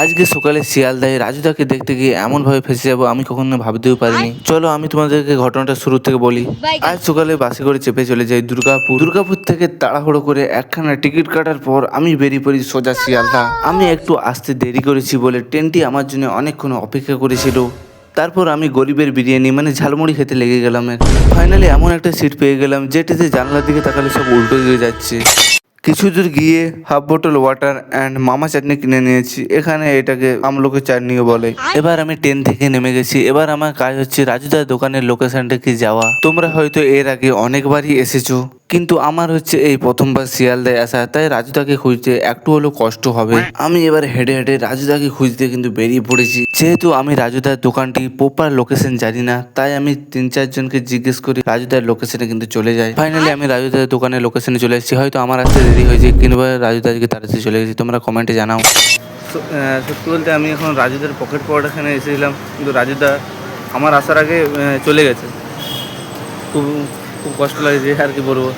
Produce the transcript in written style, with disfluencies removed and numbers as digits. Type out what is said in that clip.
আজকে সকালে শিয়ালদায় রাজুদাকে দেখতে গিয়ে এমন ভাবে ফেসে যাবো আমি কখনো ভাবতেও পারিনি। চলো আমি তোমাদেরকে ঘটনাটা শুরু থেকে বলি। আজ সকালে বাসে করে চেপে চলে যাই দুর্গাপুর থেকে তাড়াহুড়ো করে একখানা টিকিট কাটার পর আমি বেরিয়ে পড়ি সোজা শিয়ালদা। আমি একটু আসতে দেরি করেছি বলে ট্রেনটি আমার জন্য অনেকক্ষণ অপেক্ষা করেছিল। তারপর আমি গরিবের বিরিয়ানি মানে ঝালমুড়ি খেতে লেগে গেলাম। ফাইনালি এমন একটা সিট পেয়ে গেলাম যেটিতে জানলার দিকে তাকালে সব উল্টো দিকে যাচ্ছে। কিছু দূর গিয়ে হাফ বোতল ওয়াটার অ্যান্ড মামা চাটনি কিনে নিয়েছি। এখানে এটাকে আমলকি চাটনিও বলে। এবার আমি ট্রেন থেকে নেমে গেছি। এবার আমার কাজ হচ্ছে রাজুদার দোকানের লোকেশনটাকে যাওয়া। তোমরা হয়তো এর আগে অনেকবারই এসেছো, কিন্তু আমার হচ্ছে এই প্রথমবার শিয়ালদায় আসা, তাই রাজুদাকে খুঁজতে একটু হলেও কষ্ট হবে। আমি এবার হেঁটে হেঁটে রাজুদাকে খুঁজতে কিন্তু বেরিয়ে পড়েছি। যেহেতু আমি রাজুদার দোকানটি প্রপার লোকেশন জানি না, তাই আমি 3-4 জনকে জিজ্ঞেস করি রাজুদার লোকেশনে কিন্তু চলে যাই। ফাইনালি আমি রাজুদার দোকানের লোকেশনে চলে এসেছি। হয়তো আমার আসতে দেরি হয়েছে কিংবা রাজুদা আজকে তাড়াতাড়ি চলে গেছি, তোমরা কমেন্টে জানাও। সত্যি বলতে আমি এখন রাজুদার পকেট পড়াখানে এসেছিলাম, কিন্তু রাজুদা আমার আসার আগে চলে গেছে। খুব খুব কষ্ট লাগছে আর কি বলবো।